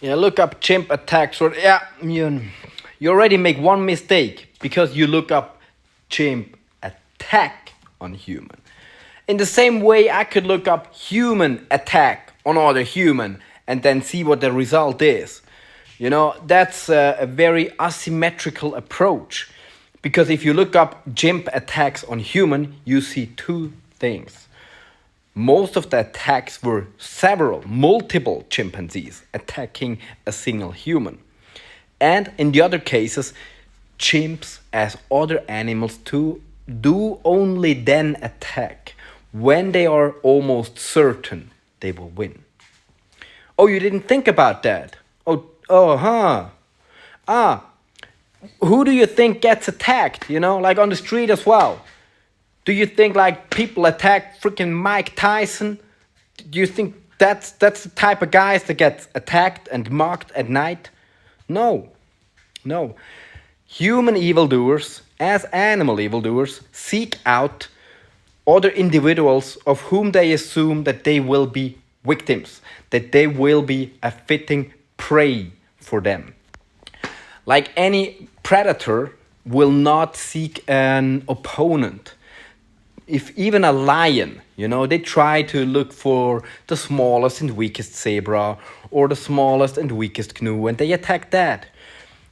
Yeah, look up chimp attacks. Or yeah, you already make one mistake because you look up chimp attack on human. In the same way, I could look up human attack on other human and then see what the result is. You know, that's a very asymmetrical approach. Because if you look up chimp attacks on human, you see two things. Most of the attacks were multiple chimpanzees attacking a single human. And in the other cases, chimps, as other animals too, do only then attack when they are almost certain they will win. Oh, you didn't think about that? Who do you think gets attacked, like on the street as well? Do you think like people attack freaking Mike Tyson? Do you think that's the type of guys that gets attacked and mocked at night? No. Human evildoers, as animal evildoers, seek out other individuals of whom they assume that they will be victims, that they will be a fitting prey for them. Like any predator will not seek an opponent. If even a lion, they try to look for the smallest and weakest zebra or the smallest and weakest gnu, and they attack that.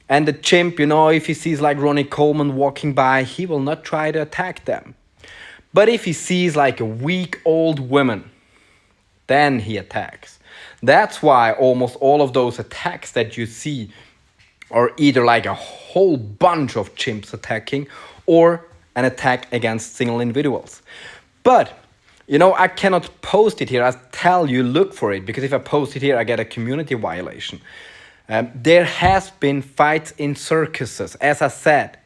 And the chimp, if he sees like Ronnie Coleman walking by, he will not try to attack them. But if he sees like a weak old woman, then he attacks. That's why almost all of those attacks that you see are either like a whole bunch of chimps attacking or an attack against single individuals. But, I cannot post it here. I tell you, look for it, because if I post it here, I get a community violation. There has been fights in circuses, as I said,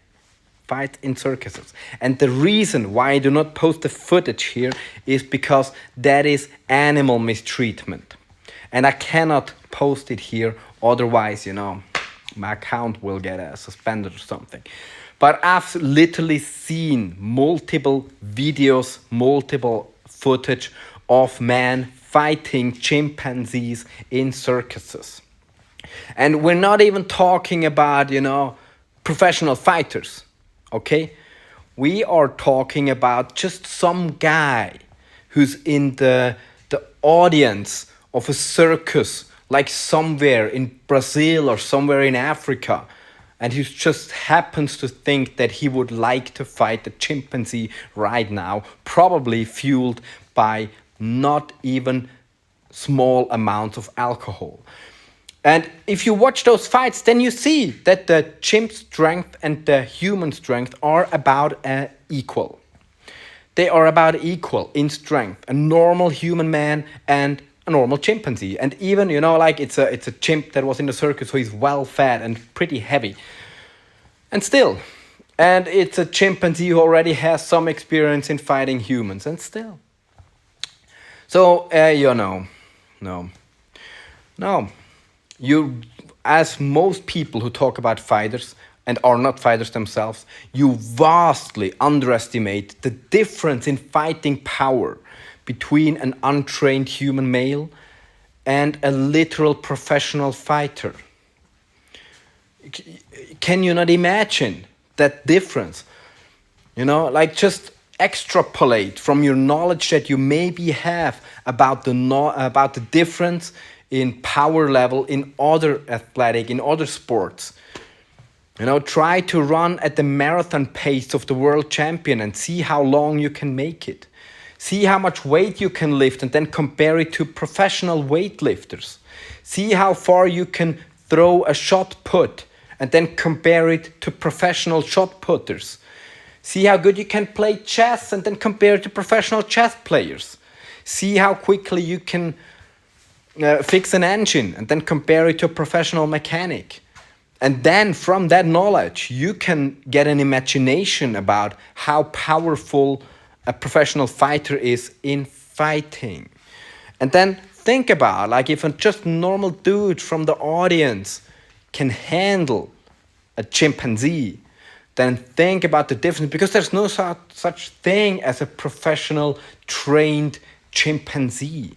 fights in circuses. And the reason why I do not post the footage here is because that is animal mistreatment. And I cannot post it here, otherwise, my account will get suspended or something. But I've literally seen multiple videos, multiple footage of men fighting chimpanzees in circuses. And we're not even talking about, professional fighters, okay? We are talking about just some guy who's in the audience of a circus, like somewhere in Brazil or somewhere in Africa, and he just happens to think that he would like to fight a chimpanzee right now, probably fueled by not even small amounts of alcohol. And if you watch those fights, then you see that the chimp strength and the human strength are about equal. They are about equal in strength. A normal human man and a normal chimpanzee. And even, it's a chimp that was in the circus, so he's well fed and pretty heavy. And still. And it's a chimpanzee who already has some experience in fighting humans. And still. So, no. You, as most people who talk about fighters and are not fighters themselves, you vastly underestimate the difference in fighting power between an untrained human male and a literal professional fighter. Can you not imagine that difference? Just extrapolate from your knowledge that you maybe have about the difference in power level in other in other sports. Try to run at the marathon pace of the world champion and see how long you can make it. See how much weight you can lift and then compare it to professional weightlifters. See how far you can throw a shot put and then compare it to professional shot putters. See how good you can play chess and then compare it to professional chess players. See how quickly you can fix an engine and then compare it to a professional mechanic. And then from that knowledge, you can get an imagination about how powerful a professional fighter is in fighting. And then think about, if a just normal dude from the audience can handle a chimpanzee, then think about the difference, because there's no such thing as a professional trained chimpanzee.